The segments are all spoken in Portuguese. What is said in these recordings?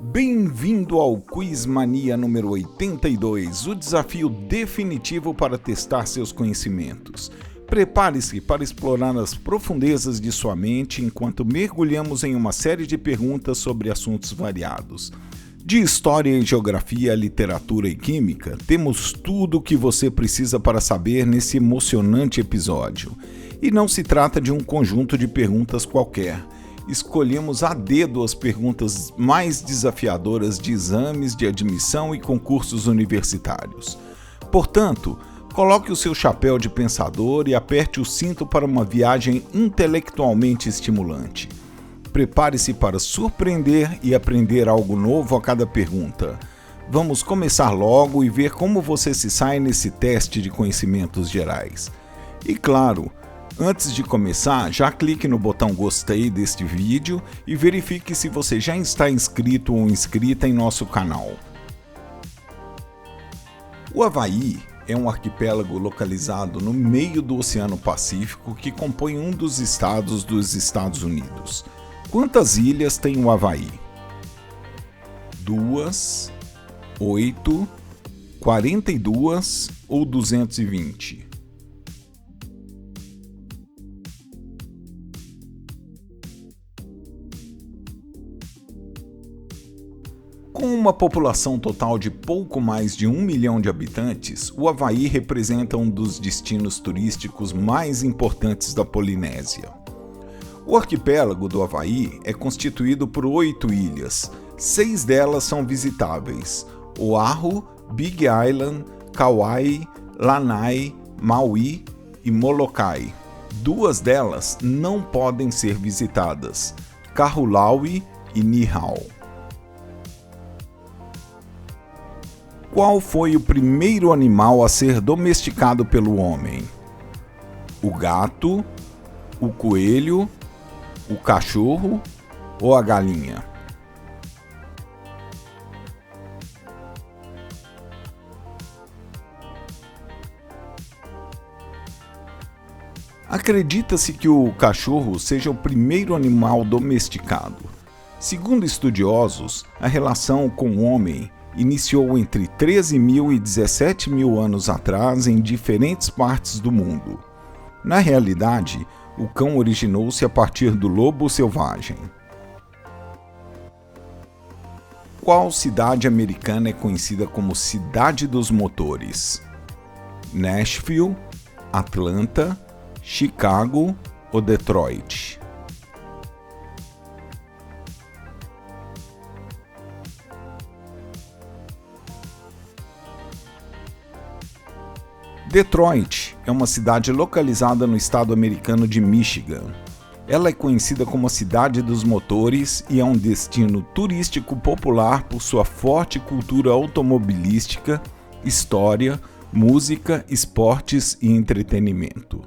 Bem-vindo ao Quiz Mania número 82, o desafio definitivo para testar seus conhecimentos. Prepare-se para explorar as profundezas de sua mente enquanto mergulhamos em uma série de perguntas sobre assuntos variados. De história e geografia, literatura e química, temos tudo o que você precisa para saber nesse emocionante episódio. E não se trata de um conjunto de perguntas qualquer. Escolhemos a dedo as perguntas mais desafiadoras de exames de admissão e concursos universitários. Portanto, coloque o seu chapéu de pensador e aperte o cinto para uma viagem intelectualmente estimulante. Prepare-se para surpreender e aprender algo novo a cada pergunta. Vamos começar logo e ver como você se sai nesse teste de conhecimentos gerais. E claro, antes de começar, já clique no botão gostei deste vídeo e verifique se você já está inscrito ou inscrita em nosso canal. O Havaí é um arquipélago localizado no meio do Oceano Pacífico que compõe um dos estados dos Estados Unidos. Quantas ilhas tem o Havaí? 2, 8, 42 ou 220? Com uma população total de pouco mais de 1 milhão de habitantes, o Havaí representa um dos destinos turísticos mais importantes da Polinésia. O arquipélago do Havaí é constituído por 8 ilhas, 6 delas são visitáveis: Oahu, Big Island, Kauai, Lanai, Maui e Molokai. 2 delas não podem ser visitadas: Kahoolaui e Niihau. Qual foi o primeiro animal a ser domesticado pelo homem? O gato, o coelho, o cachorro ou a galinha? Acredita-se que o cachorro seja o primeiro animal domesticado. Segundo estudiosos, a relação com o homem iniciou entre 13.000 e 17.000 anos atrás em diferentes partes do mundo. Na realidade, o cão originou-se a partir do lobo selvagem. Qual cidade americana é conhecida como Cidade dos Motores? Nashville, Atlanta, Chicago ou Detroit? Detroit é uma cidade localizada no estado americano de Michigan. Ela é conhecida como a Cidade dos Motores e é um destino turístico popular por sua forte cultura automobilística, história, música, esportes e entretenimento.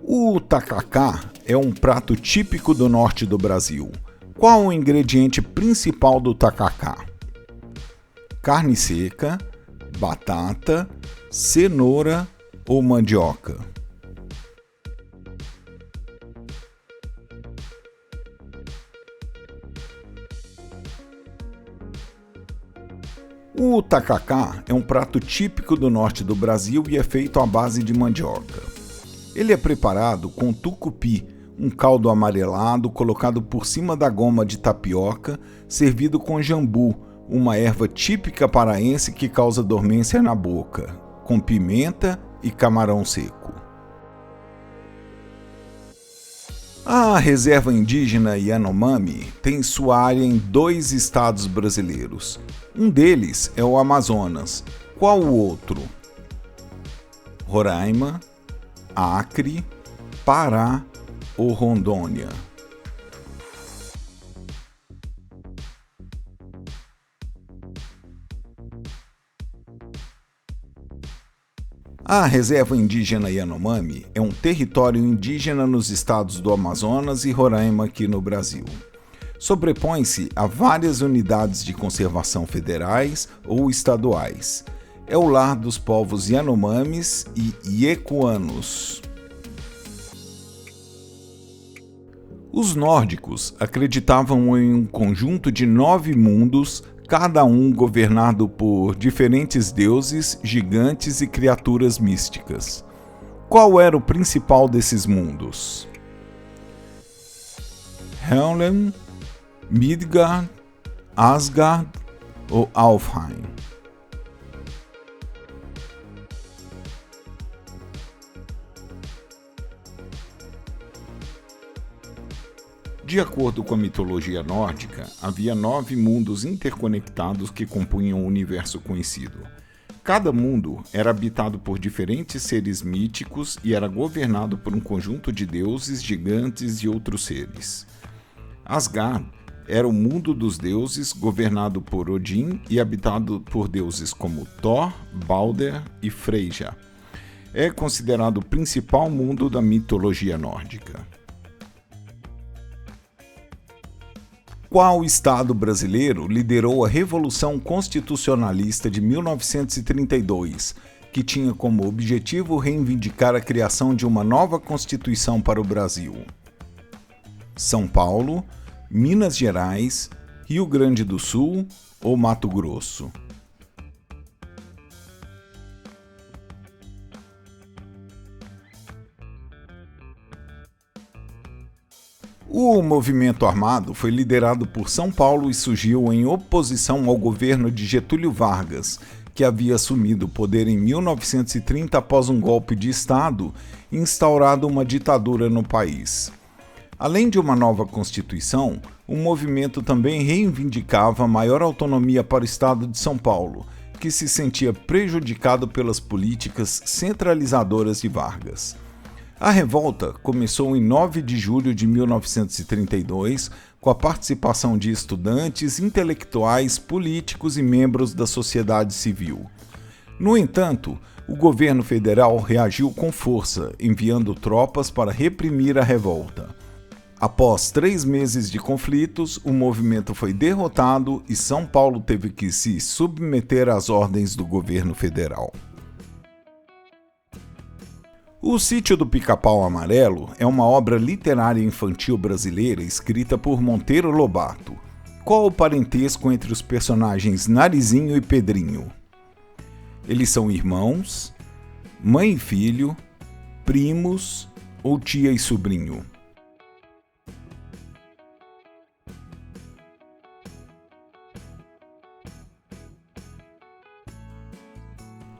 O tacacá é um prato típico do norte do Brasil. Qual o ingrediente principal do tacacá? Carne seca, batata, cenoura ou mandioca? O tacacá é um prato típico do norte do Brasil e é feito à base de mandioca. Ele é preparado com tucupi, um caldo amarelado colocado por cima da goma de tapioca, servido com jambu, uma erva típica paraense que causa dormência na boca, com pimenta e camarão seco. A reserva indígena Yanomami tem sua área em 2 estados brasileiros. Um deles é o Amazonas. Qual o outro? Roraima, Acre, Pará ou Rondônia? A reserva indígena Yanomami é um território indígena nos estados do Amazonas e Roraima aqui no Brasil. Sobrepõe-se a várias unidades de conservação federais ou estaduais. É o lar dos povos Yanomamis e Yecuanos. Os nórdicos acreditavam em um conjunto de 9 mundos, cada um governado por diferentes deuses, gigantes e criaturas místicas. Qual era o principal desses mundos? Helheim, Midgard, Asgard ou Alfheim? De acordo com a mitologia nórdica, havia 9 mundos interconectados que compunham o universo conhecido. Cada mundo era habitado por diferentes seres míticos e era governado por um conjunto de deuses, gigantes e outros seres. Asgard era o mundo dos deuses, governado por Odin e habitado por deuses como Thor, Balder e Freyja. É considerado o principal mundo da mitologia nórdica. Qual estado brasileiro liderou a Revolução Constitucionalista de 1932, que tinha como objetivo reivindicar a criação de uma nova Constituição para o Brasil? São Paulo, Minas Gerais, Rio Grande do Sul ou Mato Grosso? O movimento armado foi liderado por São Paulo e surgiu em oposição ao governo de Getúlio Vargas, que havia assumido o poder em 1930 após um golpe de Estado e instaurado uma ditadura no país. Além de uma nova Constituição, o movimento também reivindicava maior autonomia para o Estado de São Paulo, que se sentia prejudicado pelas políticas centralizadoras de Vargas. A revolta começou em 9 de julho de 1932, com a participação de estudantes, intelectuais, políticos e membros da sociedade civil. No entanto, o governo federal reagiu com força, enviando tropas para reprimir a revolta. Após 3 meses de conflitos, o movimento foi derrotado e São Paulo teve que se submeter às ordens do governo federal. O Sítio do Pica-Pau Amarelo é uma obra literária infantil brasileira escrita por Monteiro Lobato. Qual o parentesco entre os personagens Narizinho e Pedrinho? Eles são irmãos, mãe e filho, primos ou tia e sobrinho?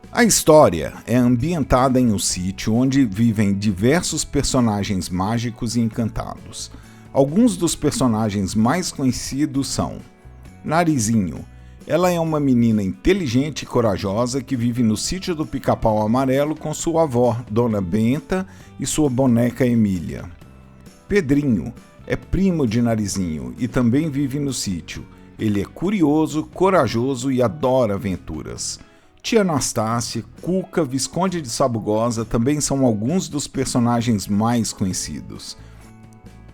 A história é ambientada em um sítio onde vivem diversos personagens mágicos e encantados. Alguns dos personagens mais conhecidos são Narizinho. Ela é uma menina inteligente e corajosa que vive no Sítio do Pica-Pau Amarelo com sua avó, Dona Benta, e sua boneca Emília. Pedrinho é primo de Narizinho e também vive no sítio. Ele é curioso, corajoso e adora aventuras. Tia Anastácia, Cuca, Visconde de Sabugosa também são alguns dos personagens mais conhecidos.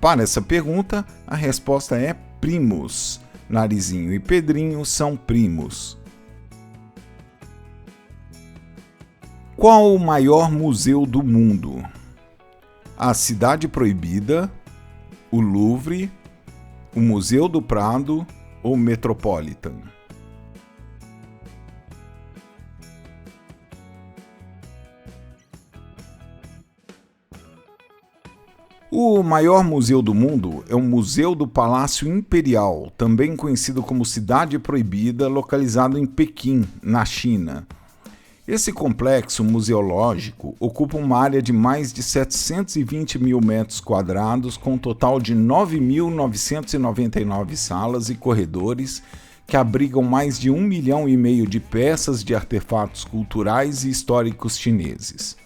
Para essa pergunta, a resposta é primos. Narizinho e Pedrinho são primos. Qual o maior museu do mundo? A Cidade Proibida, o Louvre, o Museu do Prado ou o Metropolitan? O maior museu do mundo é o Museu do Palácio Imperial, também conhecido como Cidade Proibida, localizado em Pequim, na China. Esse complexo museológico ocupa uma área de mais de 720 mil metros quadrados, com um total de 9.999 salas e corredores, que abrigam mais de 1,5 milhão de peças de artefatos culturais e históricos chineses.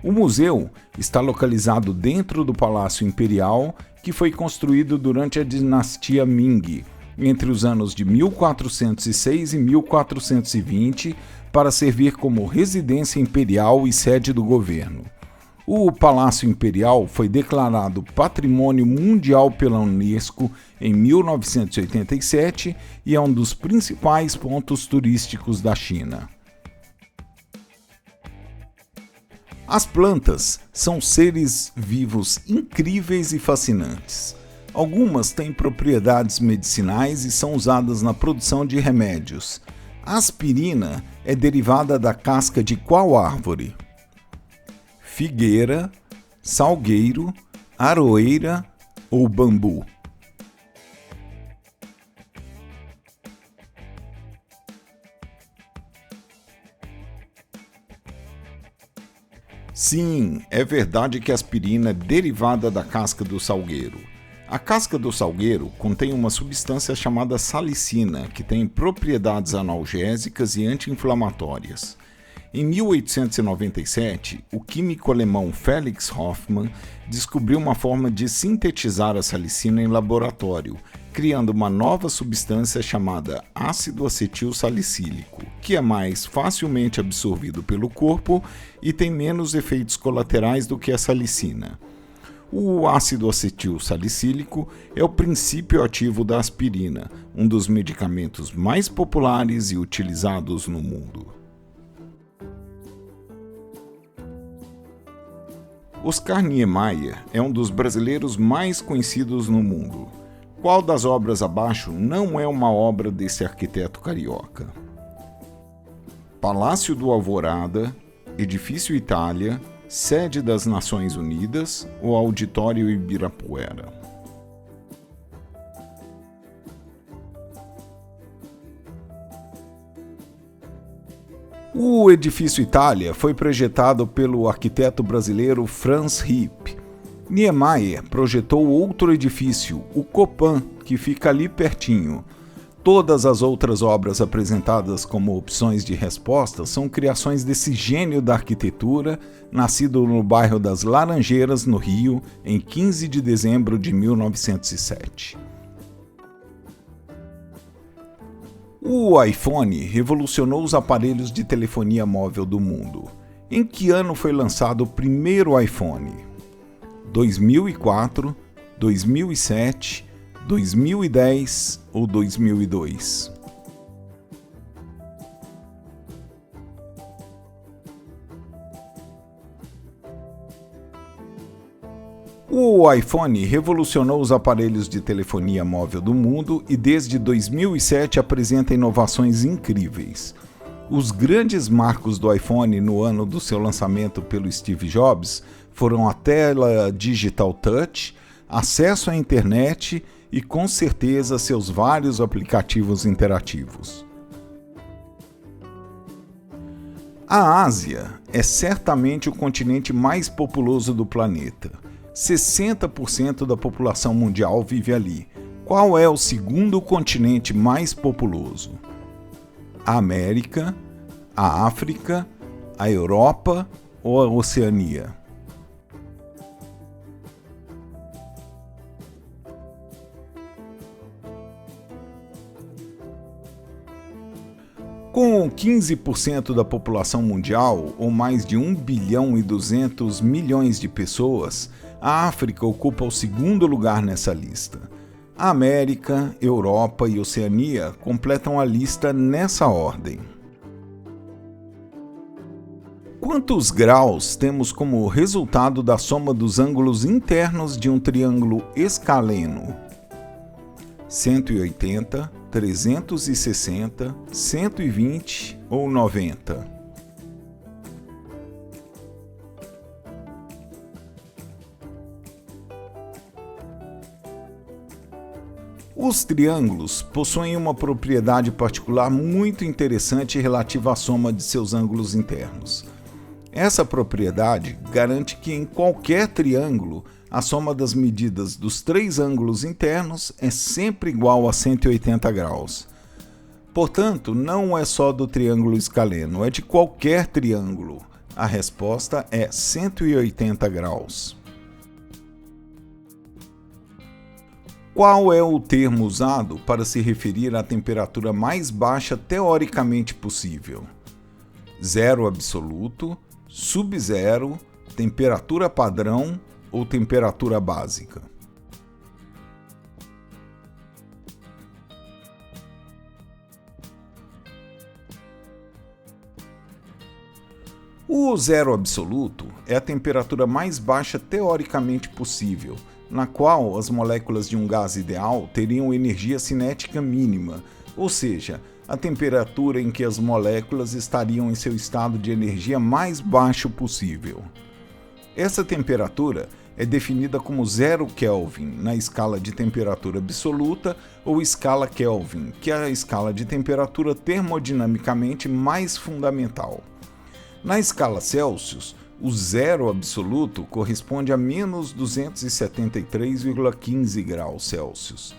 O museu está localizado dentro do Palácio Imperial, que foi construído durante a dinastia Ming, entre os anos de 1406 e 1420, para servir como residência imperial e sede do governo. O Palácio Imperial foi declarado Patrimônio Mundial pela Unesco em 1987 e é um dos principais pontos turísticos da China. As plantas são seres vivos incríveis e fascinantes. Algumas têm propriedades medicinais e são usadas na produção de remédios. A aspirina é derivada da casca de qual árvore? Figueira, salgueiro, aroeira ou bambu? Sim, é verdade que a aspirina é derivada da casca do salgueiro. A casca do salgueiro contém uma substância chamada salicina, que tem propriedades analgésicas e anti-inflamatórias. Em 1897, o químico alemão Felix Hoffmann descobriu uma forma de sintetizar a salicina em laboratório, criando uma nova substância chamada ácido acetil salicílico, que é mais facilmente absorvido pelo corpo e tem menos efeitos colaterais do que a salicina. O ácido acetil salicílico é o princípio ativo da aspirina, um dos medicamentos mais populares e utilizados no mundo. Oscar Niemeyer é um dos brasileiros mais conhecidos no mundo. Qual das obras abaixo não é uma obra desse arquiteto carioca? Palácio do Alvorada, Edifício Itália, Sede das Nações Unidas ou Auditório Ibirapuera? O Edifício Itália foi projetado pelo arquiteto brasileiro Franz Ripp. Niemeyer projetou outro edifício, o Copan, que fica ali pertinho. Todas as outras obras apresentadas como opções de resposta são criações desse gênio da arquitetura, nascido no bairro das Laranjeiras, no Rio, em 15 de dezembro de 1907. O iPhone revolucionou os aparelhos de telefonia móvel do mundo. Em que ano foi lançado o primeiro iPhone? 2004, 2007, 2010 ou 2002? O iPhone revolucionou os aparelhos de telefonia móvel do mundo e desde 2007 apresenta inovações incríveis. Os grandes marcos do iPhone no ano do seu lançamento pelo Steve Jobs foram a tela Digital Touch, acesso à internet e, com certeza, seus vários aplicativos interativos. A Ásia é certamente o continente mais populoso do planeta. 60% da população mundial vive ali. Qual é o segundo continente mais populoso? A América, a África, a Europa ou a Oceania? Com 15% da população mundial, ou mais de 1 bilhão e 200 milhões de pessoas, a África ocupa o segundo lugar nessa lista. A América, Europa e Oceania completam a lista nessa ordem. Quantos graus temos como resultado da soma dos ângulos internos de um triângulo escaleno? 180, 360, 120 ou 90? Os triângulos possuem uma propriedade particular muito interessante relativa à soma de seus ângulos internos. Essa propriedade garante que em qualquer triângulo, a soma das medidas dos três ângulos internos é sempre igual a 180 graus. Portanto, não é só do triângulo escaleno, é de qualquer triângulo. A resposta é 180 graus. Qual é o termo usado para se referir à temperatura mais baixa teoricamente possível? Zero absoluto, sub-zero, temperatura padrão ou temperatura básica? O zero absoluto é a temperatura mais baixa teoricamente possível, na qual as moléculas de um gás ideal teriam energia cinética mínima, ou seja, a temperatura em que as moléculas estariam em seu estado de energia mais baixo possível. Essa temperatura é definida como 0 Kelvin na escala de temperatura absoluta ou escala Kelvin, que é a escala de temperatura termodinamicamente mais fundamental. Na escala Celsius, o zero absoluto corresponde a menos 273,15 graus Celsius.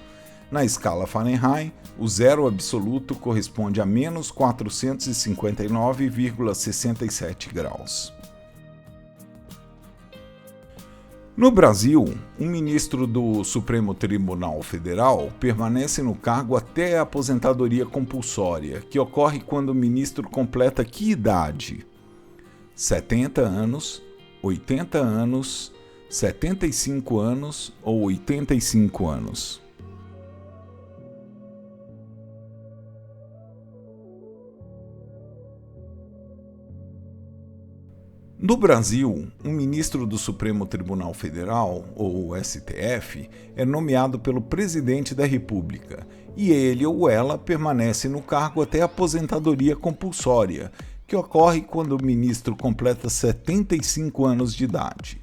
Na escala Fahrenheit, o zero absoluto corresponde a menos 459,67 graus. No Brasil, um ministro do Supremo Tribunal Federal permanece no cargo até a aposentadoria compulsória, que ocorre quando o ministro completa que idade? 70 anos, 80 anos, 75 anos ou 85 anos? No Brasil, um ministro do Supremo Tribunal Federal, ou STF, é nomeado pelo presidente da República e ele ou ela permanece no cargo até a aposentadoria compulsória, que ocorre quando o ministro completa 75 anos de idade.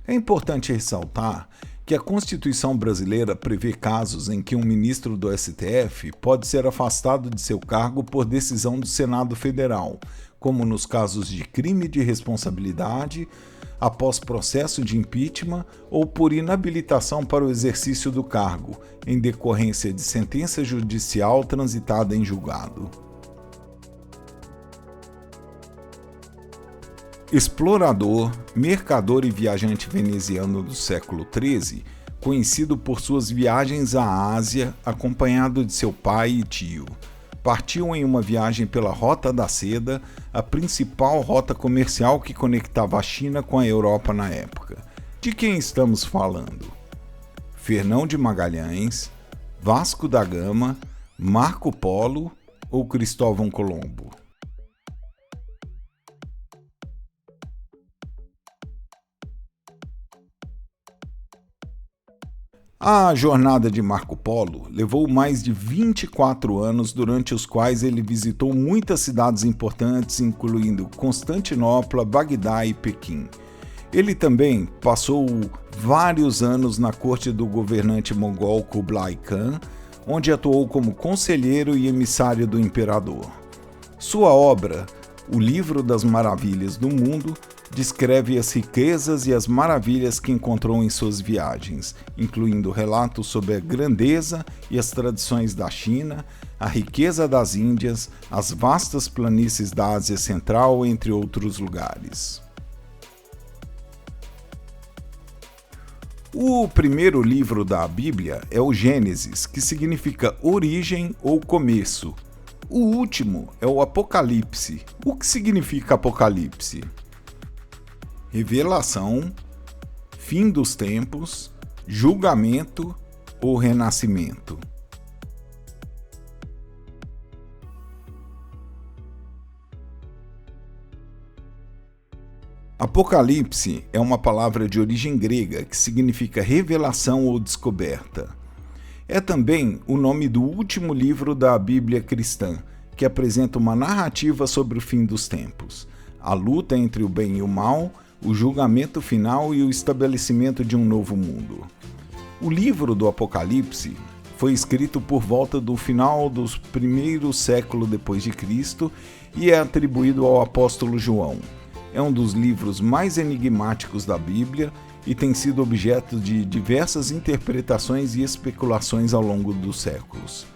É importante ressaltar que a Constituição brasileira prevê casos em que um ministro do STF pode ser afastado de seu cargo por decisão do Senado Federal, como nos casos de crime de responsabilidade, após processo de impeachment ou por inabilitação para o exercício do cargo, em decorrência de sentença judicial transitada em julgado. Explorador, mercador e viajante veneziano do século XIII, conhecido por suas viagens à Ásia, acompanhado de seu pai e tio. Partiu em uma viagem pela Rota da Seda, a principal rota comercial que conectava a China com a Europa na época. De quem estamos falando? Fernão de Magalhães, Vasco da Gama, Marco Polo ou Cristóvão Colombo? A jornada de Marco Polo levou mais de 24 anos, durante os quais ele visitou muitas cidades importantes, incluindo Constantinopla, Bagdá e Pequim. Ele também passou vários anos na corte do governante mongol Kublai Khan, onde atuou como conselheiro e emissário do imperador. Sua obra, O Livro das Maravilhas do Mundo, descreve as riquezas e as maravilhas que encontrou em suas viagens, incluindo relatos sobre a grandeza e as tradições da China, a riqueza das Índias, as vastas planícies da Ásia Central, entre outros lugares. O primeiro livro da Bíblia é o Gênesis, que significa origem ou começo. O último é o Apocalipse. O que significa Apocalipse? Revelação, fim dos tempos, julgamento ou renascimento. Apocalipse é uma palavra de origem grega que significa revelação ou descoberta. É também o nome do último livro da Bíblia cristã, que apresenta uma narrativa sobre o fim dos tempos, a luta entre o bem e o mal, o julgamento final e o estabelecimento de um novo mundo. O livro do Apocalipse foi escrito por volta do final do primeiro século depois de Cristo e é atribuído ao apóstolo João. É um dos livros mais enigmáticos da Bíblia e tem sido objeto de diversas interpretações e especulações ao longo dos séculos.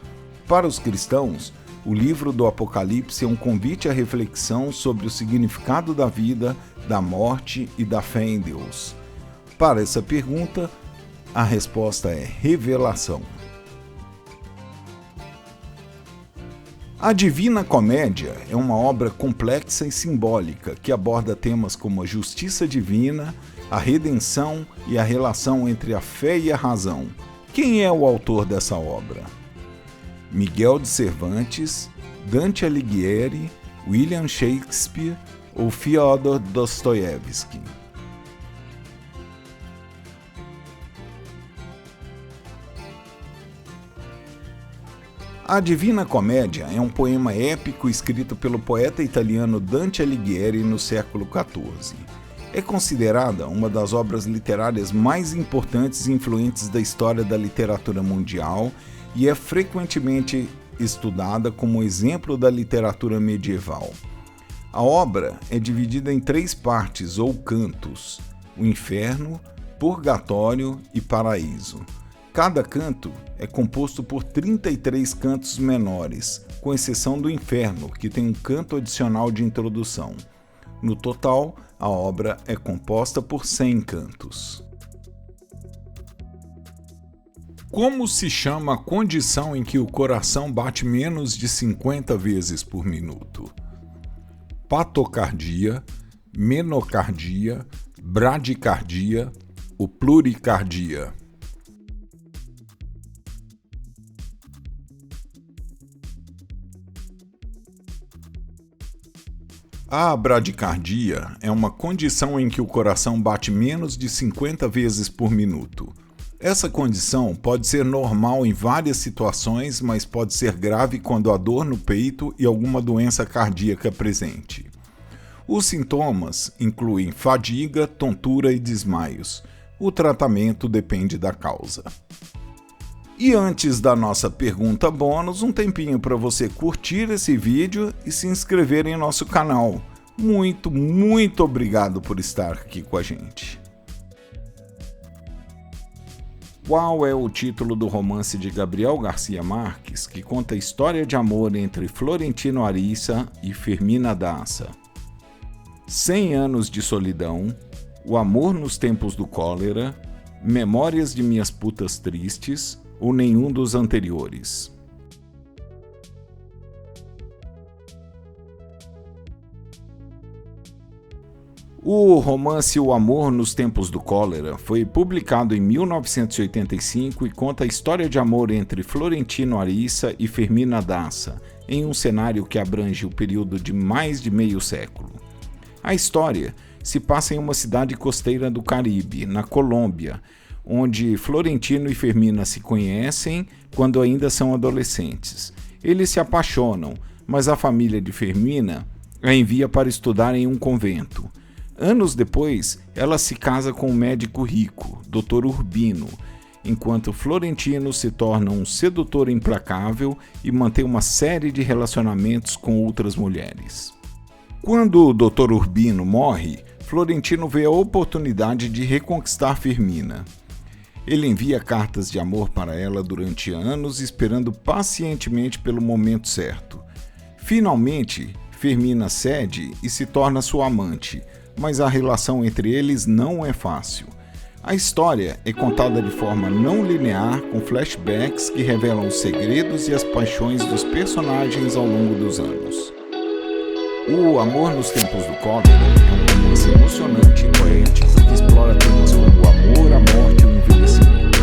Para os cristãos, o livro do Apocalipse é um convite à reflexão sobre o significado da vida, da morte e da fé em Deus. Para essa pergunta, a resposta é revelação. A Divina Comédia é uma obra complexa e simbólica que aborda temas como a justiça divina, a redenção e a relação entre a fé e a razão. Quem é o autor dessa obra? Miguel de Cervantes, Dante Alighieri, William Shakespeare ou Fyodor Dostoiévski? A Divina Comédia é um poema épico escrito pelo poeta italiano Dante Alighieri no século XIV. É considerada uma das obras literárias mais importantes e influentes da história da literatura mundial e é frequentemente estudada como exemplo da literatura medieval. A obra é dividida em 3 partes ou cantos: o Inferno, Purgatório e Paraíso. Cada canto é composto por 33 cantos menores, com exceção do Inferno, que tem um canto adicional de introdução. No total, a obra é composta por 100 cantos. Como se chama a condição em que o coração bate menos de 50 vezes por minuto? Patocardia, menocardia, bradicardia ou pluricardia? A bradicardia é uma condição em que o coração bate menos de 50 vezes por minuto. Essa condição pode ser normal em várias situações, mas pode ser grave quando há dor no peito e alguma doença cardíaca presente. Os sintomas incluem fadiga, tontura e desmaios. O tratamento depende da causa. E antes da nossa pergunta bônus, um tempinho para você curtir esse vídeo e se inscrever em nosso canal. Muito, muito obrigado por estar aqui com a gente. Qual é o título do romance de Gabriel Garcia Marques que conta a história de amor entre Florentino Ariça e Fermina Daça? 100 anos de solidão, O amor nos tempos do cólera, Memórias de minhas putas tristes ou nenhum dos anteriores? O romance O Amor nos Tempos do Cólera foi publicado em 1985 e conta a história de amor entre Florentino Ariça e Fermina Daça, em um cenário que abrange o período de mais de meio século. A história se passa em uma cidade costeira do Caribe, na Colômbia, onde Florentino e Fermina se conhecem quando ainda são adolescentes. Eles se apaixonam, mas a família de Fermina a envia para estudar em um convento. Anos depois, ela se casa com um médico rico, Dr. Urbino, enquanto Florentino se torna um sedutor implacável e mantém uma série de relacionamentos com outras mulheres. Quando o Dr. Urbino morre, Florentino vê a oportunidade de reconquistar Fermina. Ele envia cartas de amor para ela durante anos, esperando pacientemente pelo momento certo. Finalmente, Fermina cede e se torna sua amante, mas a relação entre eles não é fácil. A história é contada de forma não linear, com flashbacks que revelam os segredos e as paixões dos personagens ao longo dos anos. O Amor nos Tempos do Cólera é um romance emocionante e poético que explora temas como o amor, a morte e o envelhecimento.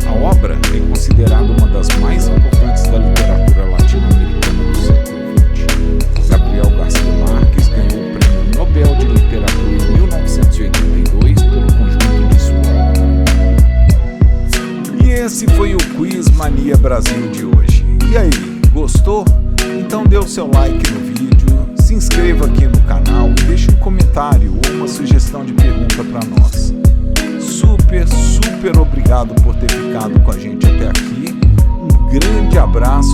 A obra é considerada uma das mais importantes da literatura latino-americana do século XX. Gabriel Garcia Marques ganhou o Prêmio Nobel de Literatura em 1982 pelo conjunto de sua obra. E esse foi o Quiz Mania Brasil de hoje. E aí, gostou? Então dê o seu like no vídeo, se inscreva aqui no canal e deixe um comentário ou uma sugestão de pergunta para nós. Super obrigado por ter ficado com a gente até aqui. Um grande abraço